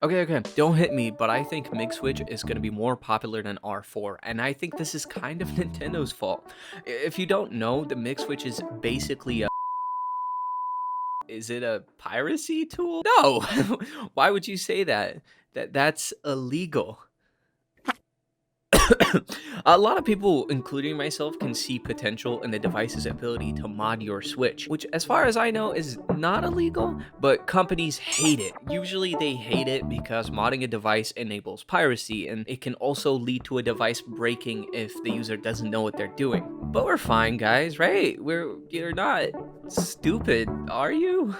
Okay, don't hit me, but I think Migswitch is going to be more popular than R4, and I think this is kind of Nintendo's fault. If you don't know, the Migswitch is basically a... Is it a piracy tool? No! Why would you say that? That's illegal. A lot of people, including myself, can see potential in the device's ability to mod your Switch, which, as far as I know, is not illegal, but companies hate it. Usually they hate it because modding a device enables piracy, and it can also lead to a device breaking if the user doesn't know what they're doing. But we're fine, guys, right? You're not stupid, are you?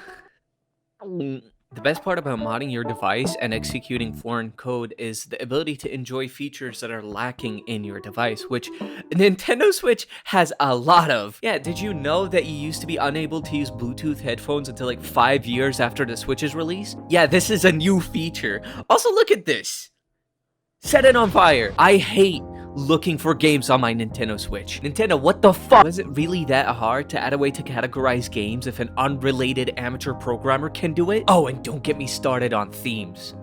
The best part about modding your device and executing foreign code is the ability to enjoy features that are lacking in your device, which Nintendo Switch has a lot of. Yeah, did you know that you used to be unable to use Bluetooth headphones until like 5 years after the Switch's release? Yeah, this is a new feature. Also, look at this. Set it on fire. I hate looking for games on my Nintendo Switch. Nintendo, what the fuck? Was it really that hard to add a way to categorize games if an unrelated amateur programmer can do it? Oh, and don't get me started on themes,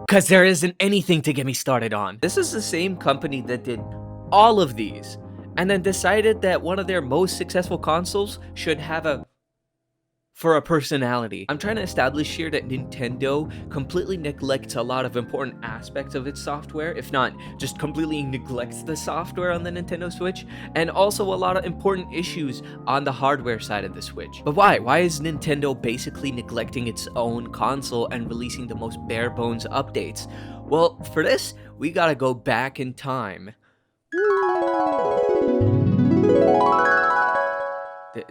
because there isn't anything to get me started on. This is the same company that did all of these and then decided that one of their most successful consoles should have a personality. I'm trying to establish here that Nintendo completely neglects a lot of important aspects of its software, if not just completely neglects the software on the Nintendo Switch, and also a lot of important issues on the hardware side of the Switch. But why? Why is Nintendo basically neglecting its own console and releasing the most bare bones updates? Well, for this, we gotta go back in time.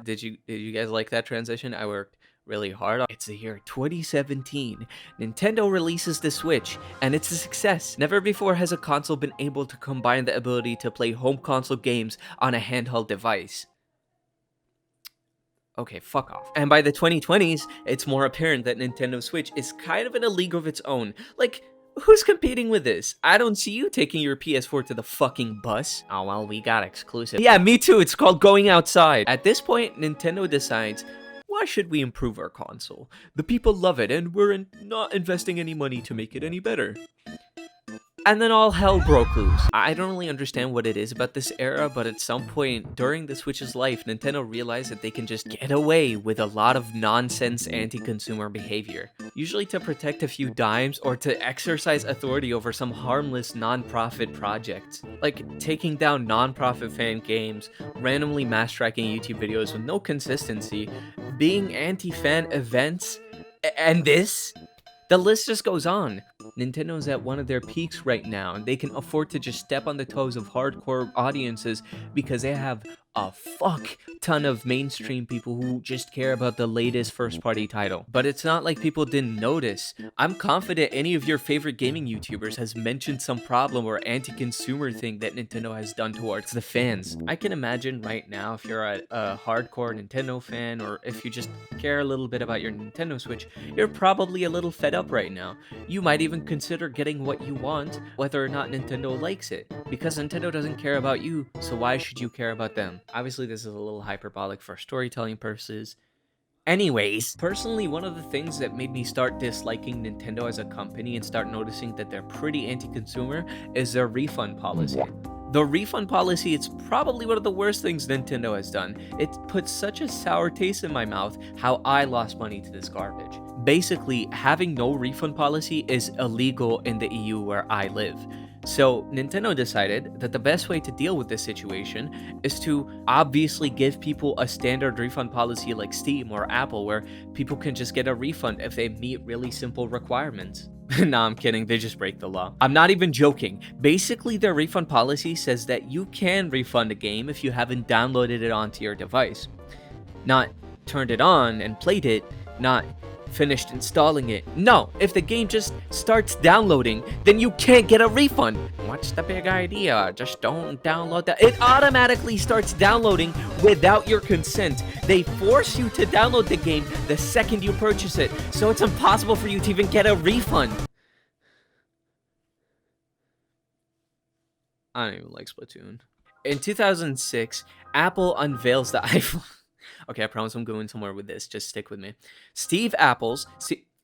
Did you guys like that transition? I worked really hard on it. It's the year 2017. Nintendo releases the Switch, and it's a success. Never before has a console been able to combine the ability to play home console games on a handheld device. Okay, fuck off. And by the 2020s, it's more apparent that Nintendo Switch is kind of in a league of its own. Like, who's competing with this? I don't see you taking your PS4 to the fucking bus. Oh, well, we got exclusive. Yeah, me too. It's called going outside. At this point, Nintendo decides, why should we improve our console? The people love it, and we're not investing any money to make it any better. And then all hell broke loose. I don't really understand what it is about this era, but at some point during the Switch's life, Nintendo realized that they can just get away with a lot of nonsense anti-consumer behavior. Usually to protect a few dimes or to exercise authority over some harmless non-profit projects. Like taking down non-profit fan games, randomly mass-tracking YouTube videos with no consistency, being anti-fan events, and this? The list just goes on. Nintendo's at one of their peaks right now, and they can afford to just step on the toes of hardcore audiences because they have a fuck ton of mainstream people who just care about the latest first-party title. But it's not like people didn't notice. I'm confident any of your favorite gaming YouTubers has mentioned some problem or anti-consumer thing that Nintendo has done towards the fans. I can imagine right now if you're a hardcore Nintendo fan, or if you just care a little bit about your Nintendo Switch, you're probably a little fed up right now. You might even consider getting what you want, whether or not Nintendo likes it, because Nintendo doesn't care about you, so why should you care about them? Obviously, this is a little hyperbolic for storytelling purposes. Anyways, personally, one of the things that made me start disliking Nintendo as a company and start noticing that they're pretty anti-consumer is their refund policy. The refund policy, it's probably one of the worst things Nintendo has done. It put such a sour taste in my mouth how I lost money to this garbage. Basically, having no refund policy is illegal in the EU where I live. So Nintendo decided that the best way to deal with this situation is to obviously give people a standard refund policy like Steam or Apple, where people can just get a refund if they meet really simple requirements. Nah, I'm kidding, they just break the law. I'm not even joking. Basically, their refund policy says that you can refund a game if you haven't downloaded it onto your device. Not turned it on and played it, not finished installing it. No, if the game just starts downloading, then you can't get a refund. What's the big idea? Just don't download that. It automatically starts downloading without your consent. They force you to download the game the second you purchase it, so it's impossible for you to even get a refund. I don't even like Splatoon. In 2006, Apple unveils the iPhone. Okay, I promise I'm going somewhere with this. Just stick with me. Steve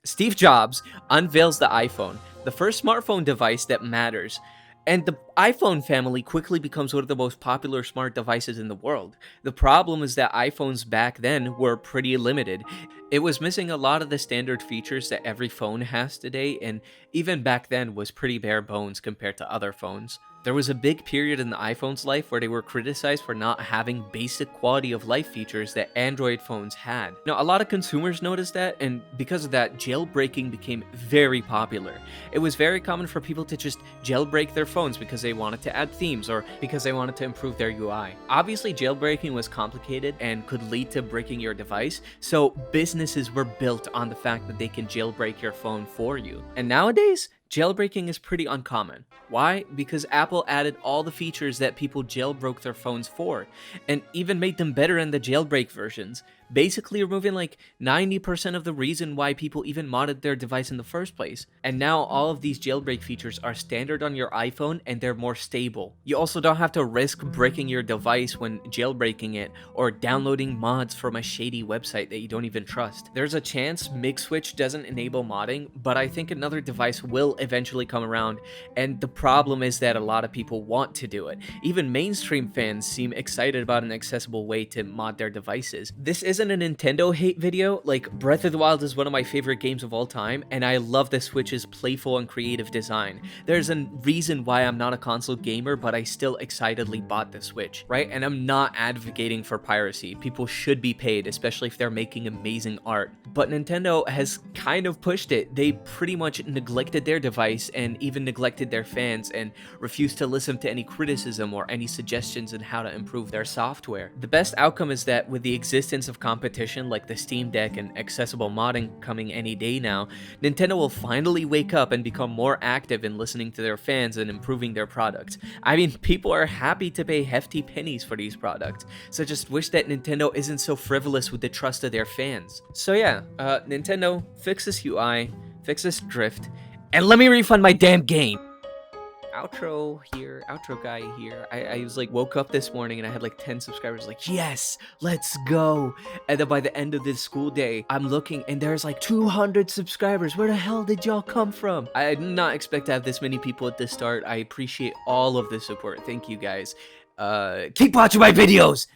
Steve Jobs unveils the iPhone, the first smartphone device that matters. And the iPhone family quickly becomes one of the most popular smart devices in the world. The problem is that iPhones back then were pretty limited. It was missing a lot of the standard features that every phone has today, and even back then was pretty bare bones compared to other phones. There was a big period in the iPhone's life where they were criticized for not having basic quality of life features that Android phones had. Now, a lot of consumers noticed that, and because of that, jailbreaking became very popular. It was very common for people to just jailbreak their phones because they wanted to add themes or because they wanted to improve their UI. Obviously, jailbreaking was complicated and could lead to breaking your device, so businesses were built on the fact that they can jailbreak your phone for you. And nowadays, jailbreaking is pretty uncommon. Why? Because Apple added all the features that people jailbroke their phones for, and even made them better in the jailbreak versions, basically removing like 90% of the reason why people even modded their device in the first place. And now all of these jailbreak features are standard on your iPhone and they're more stable. You also don't have to risk breaking your device when jailbreaking it or downloading mods from a shady website that you don't even trust. There's a chance Migswitch doesn't enable modding, but I think another device will eventually come around, and the problem is that a lot of people want to do it. Even mainstream fans seem excited about an accessible way to mod their devices. This isn't a Nintendo hate video. Like, Breath of the Wild is one of my favorite games of all time, and I love the Switch's playful and creative design. There's a reason why I'm not a console gamer, but I still excitedly bought the Switch, right? And I'm not advocating for piracy. People should be paid, especially if they're making amazing art. But Nintendo has kind of pushed it. They pretty much neglected their device and even neglected their fans and refused to listen to any criticism or any suggestions on how to improve their software. The best outcome is that with the existence of competition like the Steam Deck and accessible modding coming any day now, Nintendo will finally wake up and become more active in listening to their fans and improving their products. I mean, people are happy to pay hefty pennies for these products, so just wish that Nintendo isn't so frivolous with the trust of their fans. So yeah, Nintendo, fix this UI, fix this drift, and let me refund my damn game. Outro guy here. I was like, woke up this morning and I had like 10 subscribers, like, yes, let's go. And then by the end of this school day, I'm looking and there's like 200 subscribers. Where the hell did y'all come from? I did not expect to have this many people at the start. I appreciate all of the support. Thank you guys. Keep watching my videos.